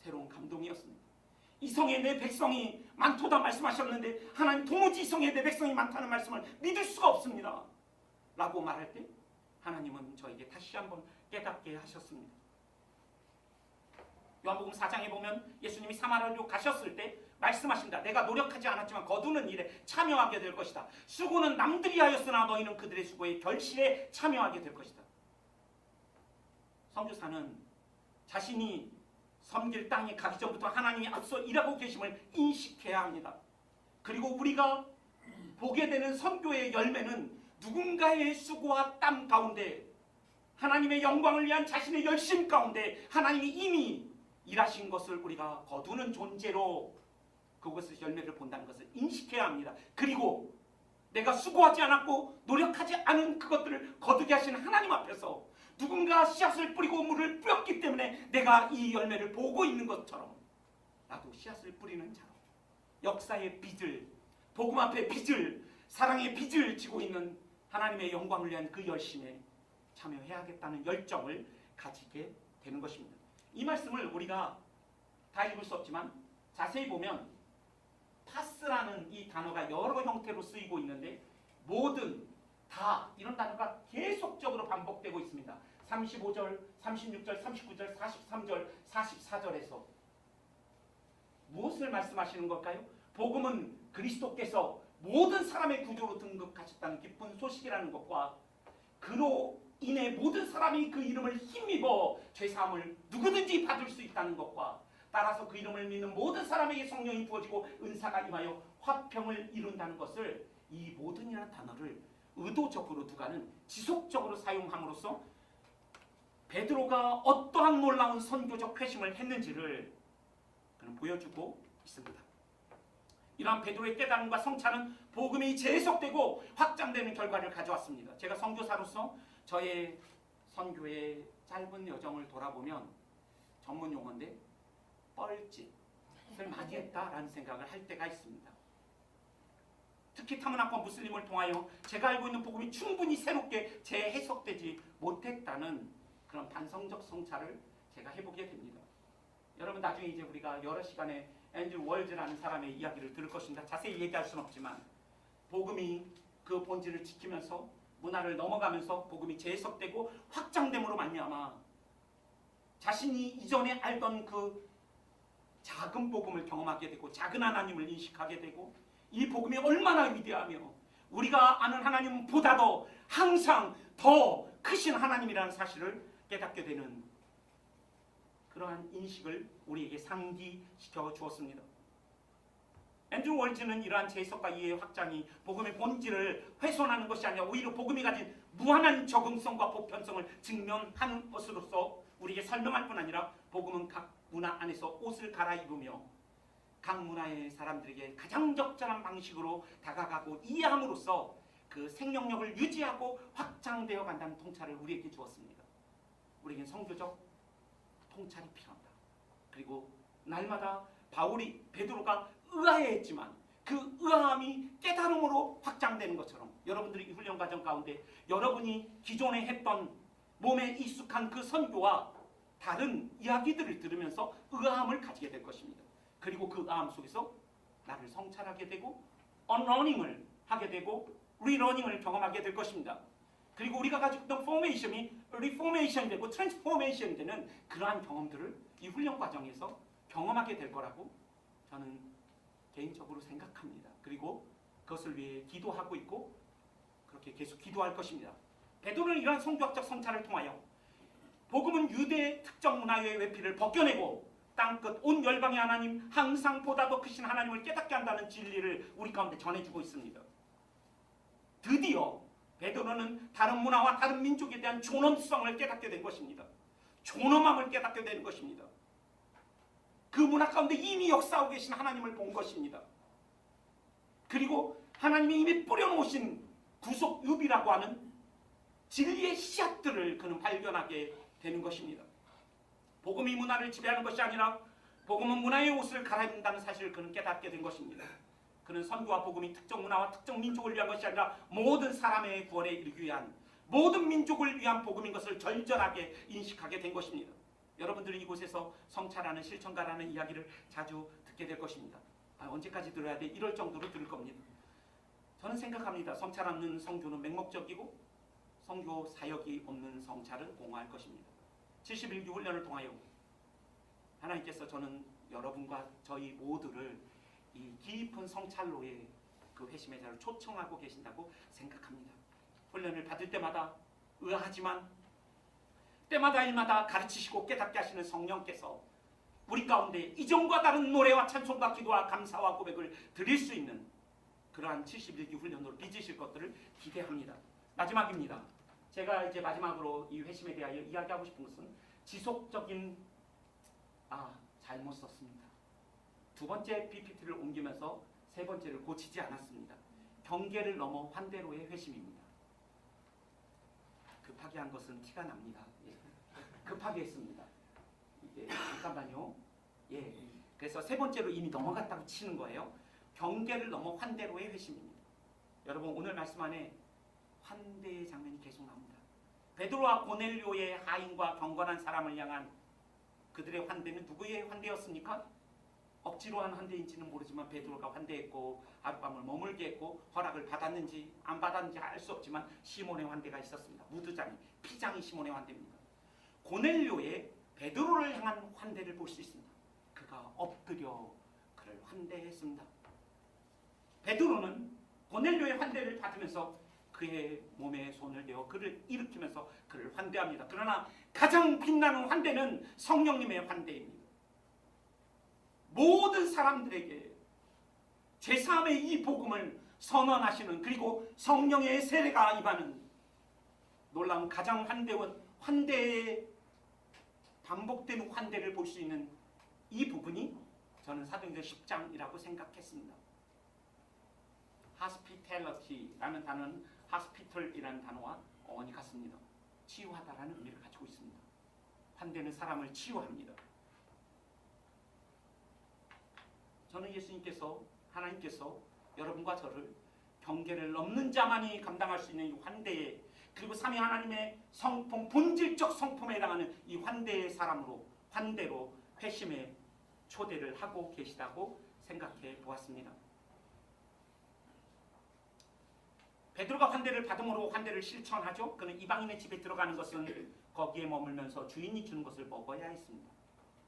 새로운 감동이었습니다. 이 성에 내 백성이 많도다 말씀하셨는데 하나님 도무지 이 성에 내 백성이 많다는 말씀을 믿을 수가 없습니다 라고 말할 때 하나님은 저에게 다시 한번 깨닫게 하셨습니다. 요한복음 4장에 보면 예수님이 사마리아로 가셨을 때 말씀하십니다. 내가 노력하지 않았지만 거두는 일에 참여하게 될 것이다. 수고는 남들이 하였으나 너희는 그들의 수고의 결실에 참여하게 될 것이다. 선교사는 자신이 섬길 땅에 가기 전부터 하나님이 앞서 일하고 계심을 인식해야 합니다. 그리고 우리가 보게 되는 선교의 열매는 누군가의 수고와 땀 가운데 하나님의 영광을 위한 자신의 열심 가운데 하나님이 이미 일하신 것을 우리가 거두는 존재로 그것의 열매를 본다는 것을 인식해야 합니다. 그리고 내가 수고하지 않았고 노력하지 않은 그것들을 거두게 하시는 하나님 앞에서 누군가 씨앗을 뿌리고 물을 뿌렸기 때문에 내가 이 열매를 보고 있는 것처럼 나도 씨앗을 뿌리는 자로 역사의 빚을, 복음 앞에 빚을, 사랑의 빚을 지고 있는 하나님의 영광을 위한 그 열심에 참여해야겠다는 열정을 가지게 되는 것입니다. 이 말씀을 우리가 다 읽을 수 없지만 자세히 보면 파스라는 이 단어가 여러 형태로 쓰이고 있는데 모든, 다 이런 단어가 계속적으로 반복되고 있습니다. 35절, 36절, 39절, 43절, 44절에서 무엇을 말씀하시는 걸까요? 복음은 그리스도께서 모든 사람의 구주로 등극하셨다는 기쁜 소식이라는 것과 그로 인해 모든 사람이 그 이름을 힘입어 죄사함을 누구든지 받을 수 있다는 것과 따라서 그 이름을 믿는 모든 사람에게 성령이 부어지고 은사가 임하여 화평을 이룬다는 것을 이 모든이라는 단어를 의도적으로 누가는 지속적으로 사용함으로써 베드로가 어떠한 놀라운 선교적 회심을 했는지를 그는 보여주고 있습니다. 이러한 베드로의 깨달음과 성찰은 복음이 재해석되고 확장되는 결과를 가져왔습니다. 제가 선교사로서 저의 선교의 짧은 여정을 돌아보면 전문 용어인데 뻘짓을 많이 했다라는 생각을 할 때가 있습니다. 특히 타문화권 무슬림을 통하여 제가 알고 있는 복음이 충분히 새롭게 재해석되지 못했다는 그런 반성적 성찰을 제가 해보게 됩니다. 여러분 나중에 이제 우리가 여러 시간에 앤드류 월즈라는 사람의 이야기를 들을 것입니다. 자세히 얘기할 수는 없지만 복음이 그 본질을 지키면서 문화를 넘어가면서 복음이 재해석되고 확장됨으로 말미암아 자신이 이전에 알던 그 작은 복음을 경험하게 되고 작은 하나님을 인식하게 되고 이 복음이 얼마나 위대하며 우리가 아는 하나님보다도 항상 더 크신 하나님이라는 사실을 깨닫게 되는 그러한 인식을 우리에게 상기시켜 주었습니다. 앤드류 월즈는 이러한 재해석과 이해의 확장이 복음의 본질을 훼손하는 것이 아니라 오히려 복음이 가진 무한한 적응성과 보편성을 증명하는 것으로서 우리에게 설명할 뿐 아니라 복음은 각 문화 안에서 옷을 갈아입으며 각 문화의 사람들에게 가장 적절한 방식으로 다가가고 이해함으로써 그 생명력을 유지하고 확장되어 간다는 통찰을 우리에게 주었습니다. 우리에겐 성교적 통찰이 필요합니다. 그리고 날마다 베드로가 의아해했지만 그 의아함이 깨달음으로 확장되는 것처럼 여러분들이 이 훈련 과정 가운데 여러분이 기존에 했던 몸에 익숙한 그 선교와 다른 이야기들을 들으면서 의아함을 가지게 될 것입니다. 그리고 그 의아함 속에서 나를 성찰하게 되고 언러닝을 하게 되고 리러닝을 경험하게 될 것입니다. 그리고 우리가 가지고 있던 포메이션이 리포메이션이 되고 트랜스포메이션이 되는 그러한 경험들을 이 훈련 과정에서 경험하게 될 거라고 저는 개인적으로 생각합니다. 그리고 그것을 위해 기도하고 있고 그렇게 계속 기도할 것입니다. 베드로는 이러한 성교학적 성찰을 통하여 복음은 유대의 특정 문화의 외피를 벗겨내고 땅끝 온 열방의 하나님 항상 보다 더 크신 하나님을 깨닫게 한다는 진리를 우리 가운데 전해주고 있습니다. 드디어 베드로는 다른 문화와 다른 민족에 대한 존엄성을 깨닫게 된 것입니다. 존엄함을 깨닫게 되는 것입니다. 그 문화 가운데 이미 역사하고 계신 하나님을 본 것입니다. 그리고 하나님이 이미 뿌려놓으신 구속유비라고 하는 진리의 씨앗들을 그는 발견하게 되는 것입니다. 복음이 문화를 지배하는 것이 아니라 복음은 문화의 옷을 갈아입는다는 사실을 그는 깨닫게 된 것입니다. 그는 선교와 복음이 특정 문화와 특정 민족을 위한 것이 아니라 모든 사람의 구원에 이르기 위한, 모든 민족을 위한 복음인 것을 절절하게 인식하게 된 것입니다. 여러분들은 이곳에서 성찰하는 실천가라는 이야기를 자주 듣게 될 것입니다. 언제까지 들어야 돼? 이럴 정도로 들을 겁니다. 저는 생각합니다. 성찰 없는 성교는 맹목적이고 성교 사역이 없는 성찰은 공허할 것입니다. 71기 훈련을 통하여 하나님께서 저는 여러분과 저희 모두를 이 깊은 성찰로의 그 회심의 자를 초청하고 계신다고 생각합니다. 훈련을 받을 때마다 의아하지만 때마다 일마다 가르치시고 깨닫게 하시는 성령께서 우리 가운데 이전과 다른 노래와 찬송과 기도와 감사와 고백을 드릴 수 있는 그러한 71기 훈련으로 빚으실 것들을 기대합니다. 마지막입니다. 제가 이제 마지막으로 이 회심에 대하여 이야기하고 싶은 것은 지속적인 잘못 썼습니다. 두 번째 PPT를 옮기면서 세 번째를 고치지 않았습니다. 경계를 넘어 환대로의 회심입니다. 급하게 한 것은 티가 납니다. 급하게 했습니다. 잠깐만요. 그래서 세 번째로 이미 넘어갔다고 치는 거예요. 경계를 넘어 환대로의 회심입니다. 여러분 오늘 말씀 안에 환대의 장면이 계속 나옵니다. 베드로와 고넬료의 하인과 경건한 사람을 향한 그들의 환대는 누구의 환대였습니까? 억지로 한 환대인지는 모르지만 베드로가 환대했고 하룻밤을 머물게 했고 허락을 받았는지 안 받았는지 알 수 없지만 시몬의 환대가 있었습니다. 무드장이 피장이 시몬의 환대입니다. 고넬료의 베드로를 향한 환대를 볼 수 있습니다. 그가 엎드려 그를 환대했습니다. 베드로는 고넬료의 환대를 받으면서 그의 몸에 손을 대어 그를 일으키면서 그를 환대합니다. 그러나 가장 빛나는 환대는 성령님의 환대입니다. 모든 사람들에게 제3의 이 복음을 선언하시는, 그리고 성령의 세례가 임하는 놀라운 가장 환대의 반복되는 환대를 볼 수 있는 이 부분이 저는 사도행전 10장이라고 생각했습니다. hospitality라는 단어는 hospital이라는 단어와 어원이 같습니다. 치유하다라는 의미를 가지고 있습니다. 환대는 사람을 치유합니다. 저는 하나님께서 여러분과 저를 경계를 넘는 자만이 감당할 수 있는 이 환대에, 그리고 삼위 하나님의 성품, 본질적 성품에 해당하는 이 환대의 환대로 회심의 초대를 하고 계시다고 생각해 보았습니다. 베드로가 환대를 받음으로 환대를 실천하죠. 그는 이방인의 집에 들어가는 것은 거기에 머물면서 주인이 주는 것을 먹어야 했습니다.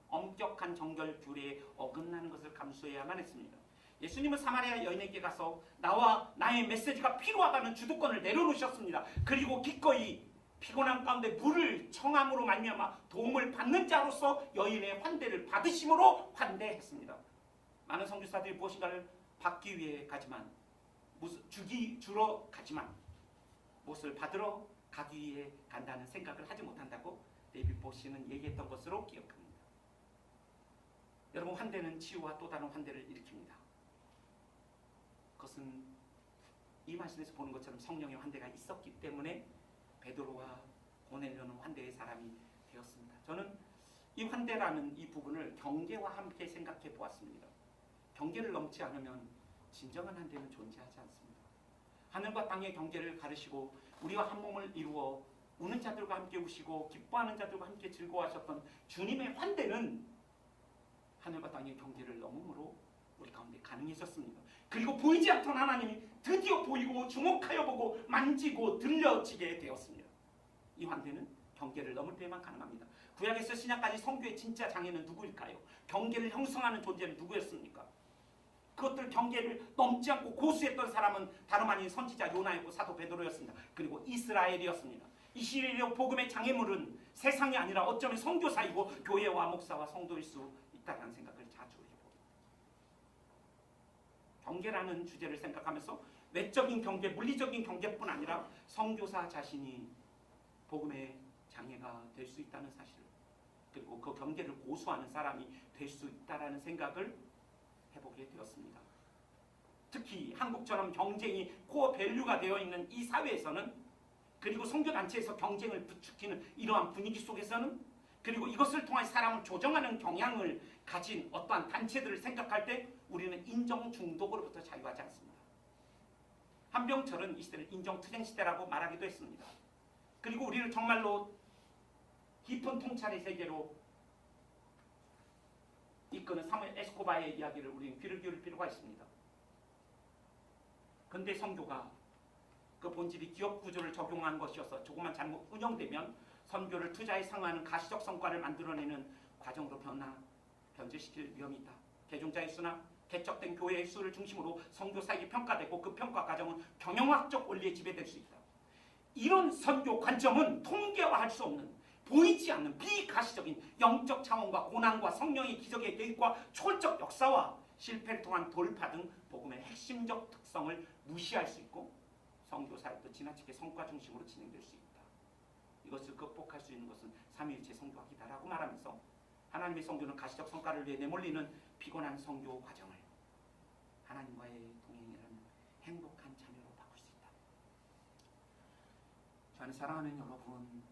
엄격한 정결 규례에 어긋나는 것을 감수해야만 했습니다. 예수님은 사마리아 여인에게 가서 나와 나의 메시지가 필요하다는 주도권을 내려놓으셨습니다. 그리고 기꺼이 피곤한 가운데 물을 청함으로 말미암아 도움을 받는 자로서 여인의 환대를 받으심으로 환대했습니다. 많은 선교사들이 무엇인가를 받기 위해 가지만, 주러 가지만 무엇을 받으러 가기 위해 간다는 생각을 하지 못한다고 데이빗 보시는 얘기했던 것으로 기억합니다. 여러분, 환대는 치유와 또 다른 환대를 일으킵니다. 그것은 이 말씀에서 보는 것처럼 성령의 환대가 있었기 때문에 베드로와 고넬료는 환대의 사람이 되었습니다. 저는 이 환대라는 이 부분을 경계와 함께 생각해 보았습니다. 경계를 넘지 않으면 진정한 환대는 존재하지 않습니다. 하늘과 땅의 경계를 가르시고 우리와 한 몸을 이루어 우는 자들과 함께 우시고 기뻐하는 자들과 함께 즐거워하셨던 주님의 환대는 하늘과 땅의 경계를 넘음으로 우리 가운데 가능해졌습니다. 그리고 보이지 않던 하나님이 드디어 보이고 주목하여 보고 만지고 들려지게 되었습니다. 이 환대는 경계를 넘을 때만 가능합니다. 구약에서 신약까지 선교의 진짜 장애는 누구일까요? 경계를 형성하는 존재는 누구였습니까? 그것들 경계를 넘지 않고 고수했던 사람은 다름 아닌 선지자 요나였고 사도 베드로였습니다. 그리고 이스라엘이었습니다. 이 시리아 복음의 장애물은 세상이 아니라 어쩌면 선교사이고 교회와 목사와 성도일 수 있다는 생각을 자주 해봅니다. 경계라는 주제를 생각하면서 외적인 경계, 물리적인 경계뿐 아니라 선교사 자신이 복음의 장애가 될 수 있다는 사실, 그리고 그 경계를 고수하는 사람이 될 수 있다는 생각을 해보게 되었습니다. 특히 한국처럼 경쟁이 코어 밸류가 되어 있는 이 사회에서는, 그리고 선교단체에서 경쟁을 부추기는 이러한 분위기 속에서는 그리고 이것을 통해 사람을 조정하는 경향을 가진 어떠한 단체들을 생각할 때 우리는 인정 중독으로부터 자유하지 않습니다. 한병철은 이 시대를 인정투쟁 시대라고 말하기도 했습니다. 그리고 우리를 정말로 깊은 통찰의 세계로 이끄는 사무엘 에스코바의 이야기를 우리는 귀를 기울일 필요가 있습니다. 근대 선교가 그 본질이 기업 구조를 적용한 것이어서 조금만 잘못 운영되면 선교를 투자에 상응하는 가시적 성과를 만들어내는 과정으로 변질시킬 위험이 있다. 개종자의 수나 개척된 교회의 수를 중심으로 선교 사역이 평가되고 그 평가 과정은 경영학적 원리에 지배될 수 있다. 이런 선교 관점은 통계화할 수 없는 보이지 않는 비가시적인 영적 차원과 고난과 성령의 기적의 계획과 초월적 역사와 실패를 통한 돌파 등 복음의 핵심적 특성을 무시할 수 있고 선교 사역도 지나치게 성과 중심으로 진행될 수 있다. 이것을 극복할 수 있는 것은 삼위일체 선교학이다라고 말하면서 하나님의 선교는 가시적 성과를 위해 내몰리는 피곤한 선교 과정을 하나님과의 동행이라는 행복한 참여로 바꿀 수 있다. 저 안에 사랑하는 여러분,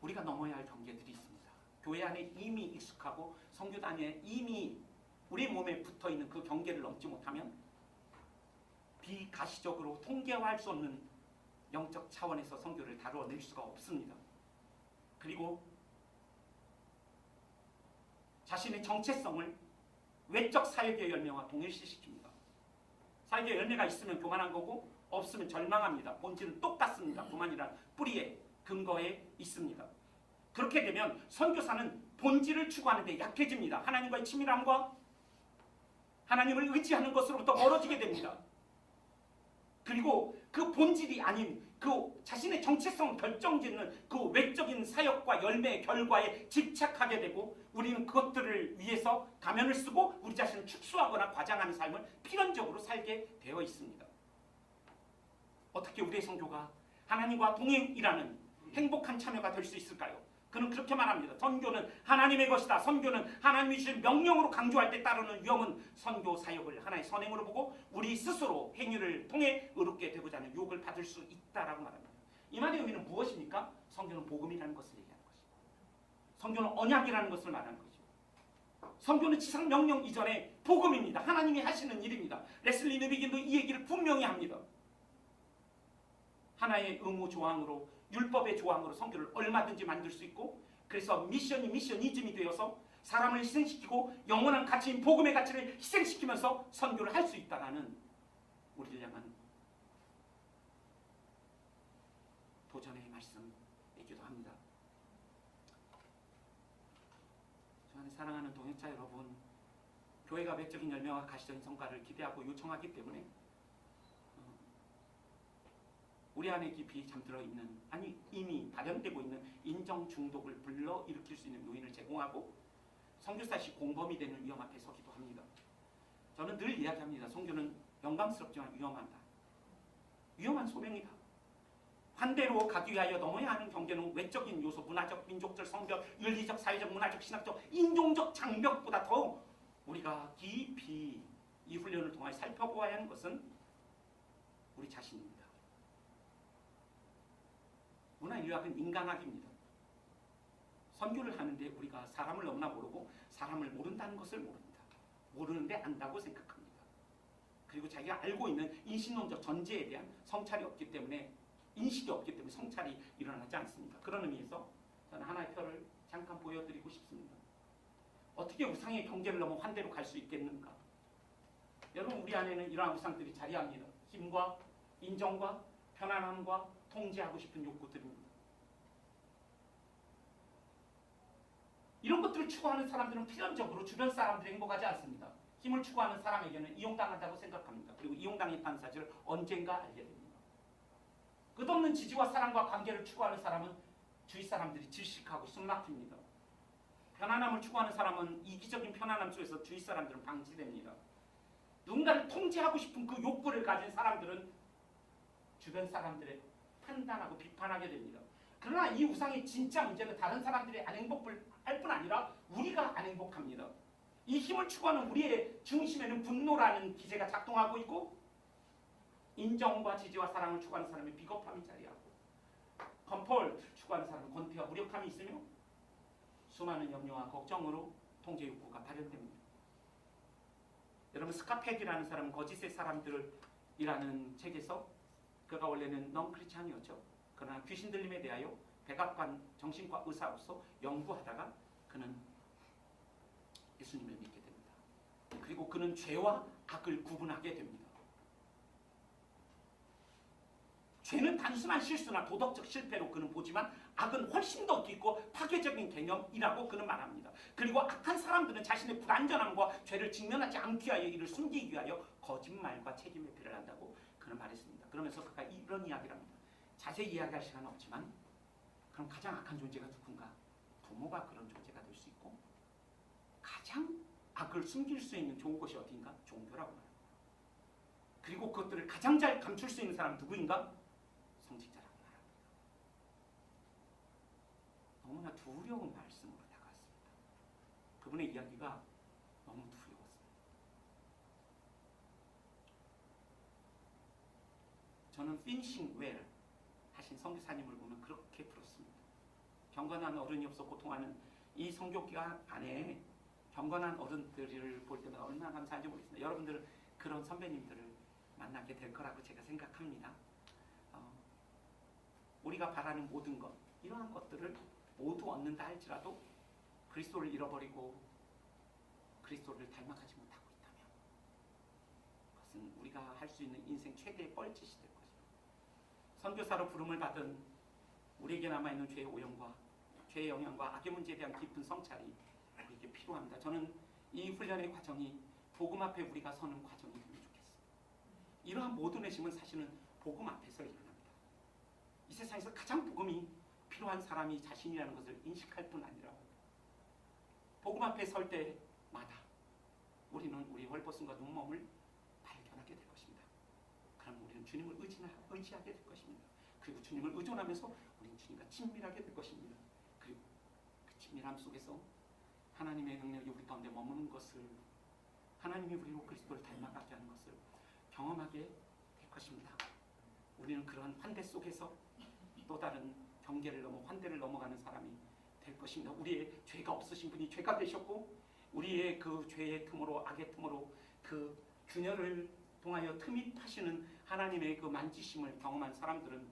우리가 넘어야 할 경계들이 있습니다. 교회 안에 이미 익숙하고 선교단에 이미 우리 몸에 붙어있는 그 경계를 넘지 못하면 비가시적으로 통계화할 수 없는 영적 차원에서 선교를 다뤄낼 수가 없습니다. 그리고 자신의 정체성을 외적 사역의 열매와 동일시시킵니다. 사역의 열매가 있으면 교만한 거고 없으면 절망합니다. 본질은 똑같습니다. 교만이란 뿌리에 근거에 있습니다. 그렇게 되면 선교사는 본질을 추구하는 데 약해집니다. 하나님과의 친밀함과 하나님을 의지하는 것으로부터 멀어지게 됩니다. 그리고 그 본질이 아닌 그 자신의 정체성을 결정짓는 그 외적인 사역과 열매의 결과에 집착하게 되고 우리는 그것들을 위해서 가면을 쓰고 우리 자신을 축소하거나 과장하는 삶을 필연적으로 살게 되어 있습니다. 어떻게 우리의 선교가 하나님과 동행이라는 행복한 참여가 될 수 있을까요? 그는 그렇게 말합니다. 선교는 하나님의 것이다. 선교는 하나님이 주신 명령으로 강조할 때 따르는 위험은 선교 사역을 하나의 선행으로 보고 우리 스스로 행위를 통해 의롭게 되고자 하는 유혹을 받을 수 있다라고 말합니다. 이 말의 의미는 무엇입니까? 선교는 복음이라는 것을 얘기하는 것이고 선교는 언약이라는 것을 말하는 것이고 선교는 지상 명령 이전의 복음입니다. 하나님이 하시는 일입니다. 레슬리 느비긴도 이 얘기를 분명히 합니다. 하나의 의무 조항으로 율법의 조항으로 선교를 얼마든지 만들 수 있고 그래서 미션이 미셔니즘이 되어서 사람을 희생시키고 영원한 가치인 복음의 가치를 희생시키면서 선교를 할 수 있다라는 우리를 향한 도전의 말씀이기도 합니다. 저 안에 사랑하는 동역자 여러분, 교회가 외적인 열매와 가시적인 성과를 기대하고 요청하기 때문에 우리 안에 깊이 잠들어 있는 아니 이미 발현되고 있는 인정 중독을 불러일으킬 수 있는 요인을 제공하고 선교사시 공범이 되는 위험 앞에 서기도 합니다. 저는 늘 이야기합니다. 선교는 영광스럽지만 위험하다. 위험한 소명이다. 환대로 가기 위하여 넘어야 하는 경계는 외적인 요소, 문화적, 민족적, 성별, 윤리적, 사회적, 문화적, 신학적, 인종적 장벽보다 더 우리가 깊이 이 훈련을 통해 살펴보아야 하는 것은 우리 자신입니다. 문화인류학은 인간학입니다. 선교를 하는데 우리가 사람을 너무나 모르고 사람을 모른다는 것을 모릅니다. 모르는데 안다고 생각합니다. 그리고 자기가 알고 있는 인신론적 전제에 대한 성찰이 없기 때문에 인식이 없기 때문에 성찰이 일어나지 않습니다. 그런 의미에서 저는 하나의 표를 잠깐 보여드리고 싶습니다. 어떻게 우상의 경계를 넘어 환대로 갈 수 있겠는가? 여러분 우리 안에는 이러한 우상들이 자리합니다. 힘과 인정과 편안함과 통제하고 싶은 욕구들입니다. 이런 것들을 추구하는 사람들은 필연적으로 주변 사람들이 행복하지 않습니다. 힘을 추구하는 사람에게는 이용당한다고 생각합니다. 그리고 이용당했다는 사실을 언젠가 알게 됩니다. 끝없는 지지와 사랑과 관계를 추구하는 사람은 주위 사람들이 질식하고 숨막힙니다. 편안함을 추구하는 사람은 이기적인 편안함 속에서 주위 사람들은 방치됩니다. 누군가를 통제하고 싶은 그 욕구를 가진 사람들은 주변 사람들의 판단하고 비판하게 됩니다. 그러나 이 우상의 진짜 문제는 다른 사람들이 안 행복할 뿐 아니라 우리가 안 행복합니다. 이 힘을 추구하는 우리의 중심에는 분노라는 기제가 작동하고 있고 인정과 지지와 사랑을 추구하는 사람의 비겁함이 자리하고 컴포트를 추구하는 사람은 권태와 무력함이 있으며 수많은 염려와 걱정으로 통제 욕구가 발현됩니다. 여러분 스카펠이라는 사람은 거짓의 사람들이라는 책에서 그가 원래는 넌크리스찬이었죠. 그러나 귀신 들림에 대하여 백악관 정신과 의사로서 연구하다가 그는 예수님을 믿게 됩니다. 그리고 그는 죄와 악을 구분하게 됩니다. 죄는 단순한 실수나 도덕적 실패로 그는 보지만 악은 훨씬 더 깊고 파괴적인 개념이라고 그는 말합니다. 그리고 악한 사람들은 자신의 불완전함과 죄를 직면하지 않기 위하여 이를 숨기기 위하여 거짓말과 책임 회피를 한다고 그는 말했습니다. 그러면서 그가 이런 이야기를 합니다. 자세히 이야기할 시간은 없지만 그럼 가장 악한 존재가 누군가? 부모가 그런 존재가 될 수 있고 가장 악을 숨길 수 있는 좋은 것이 어디인가? 종교라고 말합니다. 그리고 그것들을 가장 잘 감출 수 있는 사람 누구인가? 성직자라고 말합니다. 너무나 두려운 말씀으로 다가왔습니다. 그분의 이야기가 너무 두려웠습니다. 저는 피니싱 웰 하신 선교사님을 보면 그렇게 부럽습니다. 경건한 어른이 없어 고통하는 이 선교기간 안에 경건한 어른들을 볼 때마다 얼마나 감사한지 모르겠습니다. 여러분들은 그런 선배님들을 만나게 될 거라고 제가 생각합니다. 우리가 바라는 모든 것, 이러한 것들을 모두 얻는다 할지라도 그리스도를 잃어버리고 그리스도를 닮아가지 못하고 있다면 그것은 우리가 할 수 있는 인생 최대의 뻘짓이 될 것입니다. 선교사로 부름을 받은 우리에게 남아있는 죄의 오염과 죄의 영향과 악의 문제에 대한 깊은 성찰이 우리에게 필요합니다. 저는 이 훈련의 과정이 복음 앞에 우리가 서는 과정이 되면 좋겠습니다. 이러한 모든 회심은 사실은 복음 앞에서 일어납니다. 이 세상에서 가장 복음이 필요한 사람이 자신이라는 것을 인식할 뿐 아니라 복음 앞에 설 때마다 우리는 우리 헐벗음과 눈먼을 발견하게 될 것입니다. 그럼 우리는 주님을 의지하게 될 것입니다. 그리고 주님을 의존하면서 우리는 주님과 친밀하게 될 것입니다. 그리고 그 친밀함 속에서 하나님의 능력이 우리 가운데 머무는 것을, 하나님이 우리로 그리스도를 닮아가게 하는 것을 경험하게 될 것입니다. 우리는 그러한 환대 속에서 또 다른 경계를 넘어 환대를 넘어가는 사람이 될 것입니다. 우리의 죄가 없으신 분이 죄가 되셨고 우리의 그 죄의 틈으로 악의 틈으로 그 균열을 통하여 틈입하시는 하나님의 그 만지심을 경험한 사람들은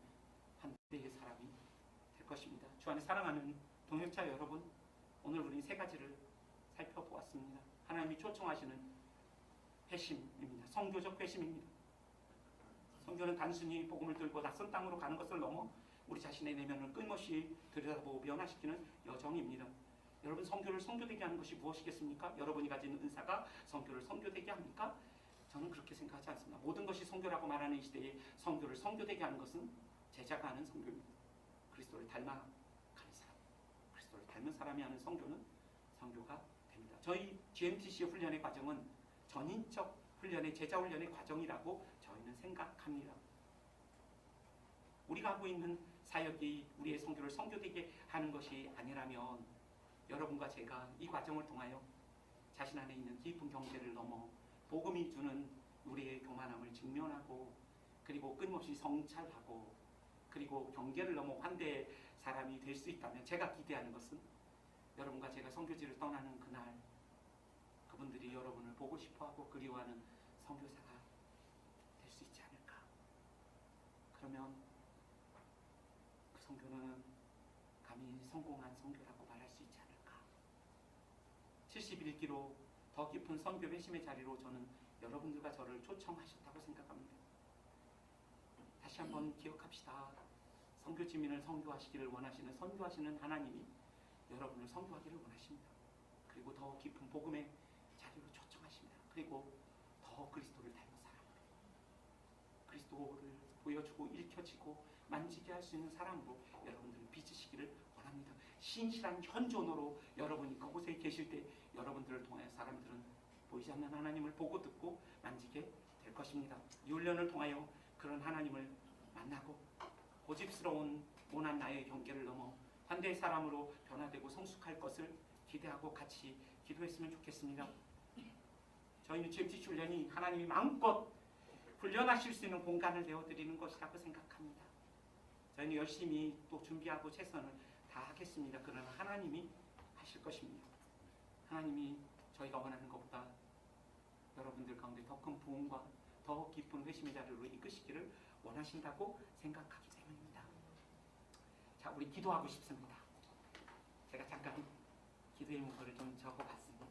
환대의 사람이 될 것입니다. 주 안에 사랑하는 동역자 여러분, 오늘 우리는 세 가지를 살펴보았습니다. 하나님이 초청하시는 회심입니다. 성교적 회심입니다. 성교는 단순히 복음을 들고 낯선 땅으로 가는 것을 넘어 우리 자신의 내면을 끊임없이 들여다보고 변화시키는 여정입니다. 여러분, 성교를 성교되게 하는 것이 무엇이겠습니까? 여러분이 가진 은사가 성교를 성교되게 합니까? 저는 그렇게 생각하지 않습니다. 모든 것이 성교라고 말하는 이 시대에 성교를 성교되게 하는 것은 제자가 하는 성교입니다. 그리스도를 닮아가는 사람, 그리스도를 닮은 사람이 하는 성교는 성교가 됩니다. 저희 GMTC 훈련의 과정은 전인적 훈련의 제자 훈련의 과정이라고 저희는 생각합니다. 우리가 하고 있는 사역이 우리의 성교를 성교되게 하는 것이 아니라면 여러분과 제가 이 과정을 통하여 자신 안에 있는 깊은 경계를 넘어 복음이 주는 우리의 교만함을 직면하고 그리고 끊임없이 성찰하고 그리고 경계를 넘어 환대의 사람이 될 수 있다면, 제가 기대하는 것은 여러분과 제가 선교지를 떠나는 그날 그분들이 여러분을 보고 싶어하고 그리워하는 선교사가 될 수 있지 않을까. 그러면 그 선교는 감히 성공한 선교라고 말할 수 있지 않을까. 71기로 더 깊은 선교 회심의 자리로 저는 여러분들과 저를 초청하셨다고 생각합니다. 다시 한번 기억합시다. 선교지민을 선교하시기를 원하시는, 선교하시는 하나님이 여러분을 선교하기를 원하십니다. 그리고 더 깊은 복음의 자리로 초청하십니다. 그리고 더 그리스도를 닮은 사람으로, 그리스도를 보여주고 읽혀지고 만지게 할 수 있는 사람으로 여러분들을 빚으시기를 원합니다. 신실한 현존으로 여러분이 그곳에 계실 때 여러분들을 통하여 사람들은 보이지 않는 하나님을 보고 듣고 만지게 될 것입니다. 이 훈련을 통하여 그런 하나님을 만나고 고집스러운 모난 나의 경계를 넘어 환대의 사람으로 변화되고 성숙할 것을 기대하고 같이 기도했으면 좋겠습니다. 저희는 GMTC 훈련이 하나님이 마음껏 훈련하실 수 있는 공간을 내어드리는 것이라고 생각합니다. 저희는 열심히 또 준비하고 최선을 다하겠습니다. 그러나 하나님이 하실 것입니다. 하나님이 저희가 원하는 것보다 여러분들 가운데 더 큰 부흥과 더 깊은 회심의 자리로 이끄시기를 원하신다고 생각하기 때문입니다. 자, 우리 기도하고 싶습니다. 제가 잠깐 기도의 문구를 좀 적어봤습니다.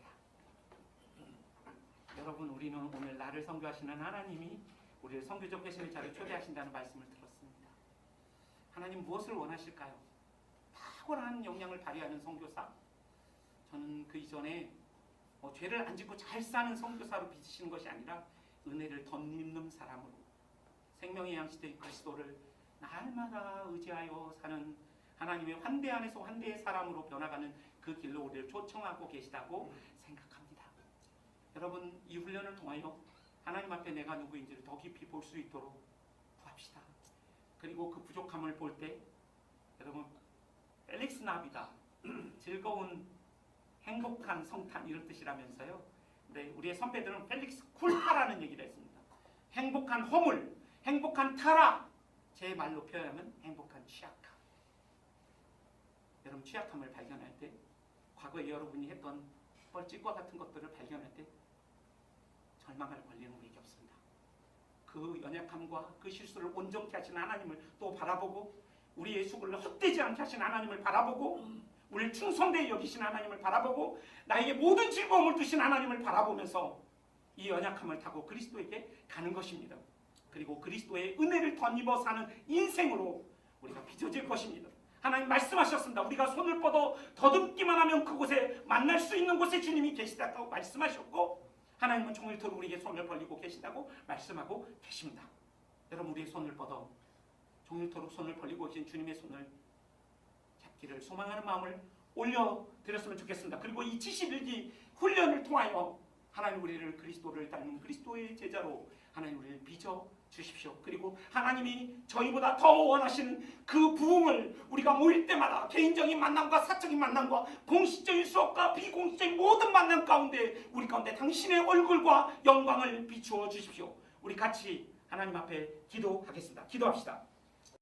여러분, 우리는 오늘 나를 선교하시는 하나님이 우리를 선교적 회심의 자리에 초대하신다는 말씀을 들었습니다. 하나님 무엇을 원하실까요? 탁월한 역량을 발휘하는 선교사, 저는 그 이전에 죄를 안 짓고 잘 사는 선교사로 빚으시는 것이 아니라 은혜를 덧입는 사람으로 생명의 양식된 그리스도를 날마다 의지하여 사는 하나님의 환대 안에서 환대의 사람으로 변화가는 그 길로 우리를 초청하고 계시다고 생각합니다. 여러분, 이 훈련을 통하여 하나님 앞에 내가 누구인지를 더 깊이 볼 수 있도록 구합시다. 그리고 그 부족함을 볼 때 여러분, 펠릭스 나비다 즐거운 행복한 성탄 이런 뜻이라면서요. 근데 우리의 선배들은 펠릭스 쿨타라는 얘기를 했습니다. 행복한 허물, 행복한 타락, 제 말로 표현하면 행복한 취약함. 여러분, 취약함을 발견할 때, 과거에 여러분이 했던 뻘짓과 같은 것들을 발견할 때 절망할 권리는 우리에게 없습니다. 그 연약함과 그 실수를 온전케 하신 하나님을 또 바라보고, 우리의 수고를 헛되지 않게 하신 하나님을 바라보고, 우리를 충성되게 여기신 하나님을 바라보고, 나에게 모든 즐거움을 주신 하나님을 바라보면서 이 연약함을 타고 그리스도에게 가는 것입니다. 그리고 그리스도의 은혜를 덧입어 사는 인생으로 우리가 빚어질 것입니다. 하나님 말씀하셨습니다. 우리가 손을 뻗어 더듬기만 하면 그곳에 만날 수 있는 곳에 주님이 계시다고 말씀하셨고, 하나님은 종일토록 우리에게 손을 벌리고 계신다고 말씀하고 계십니다. 여러분, 우리의 손을 뻗어 종일토록 손을 벌리고 계신 주님의 손을 잡기를 소망하는 마음을 올려드렸으면 좋겠습니다. 그리고 이 71기 훈련을 통하여 하나님 우리를 그리스도를 닮은 그리스도의 제자로 하나님 우리를 빚어 주십시오. 그리고 하나님이 저희보다 더 원하시는 그 부흥을 우리가 모일 때마다 개인적인 만남과 사적인 만남과 공식적인 수업과 비공식적인 모든 만남 가운데 우리 가운데 당신의 얼굴과 영광을 비추어 주십시오. 우리 같이 하나님 앞에 기도하겠습니다. 기도합시다.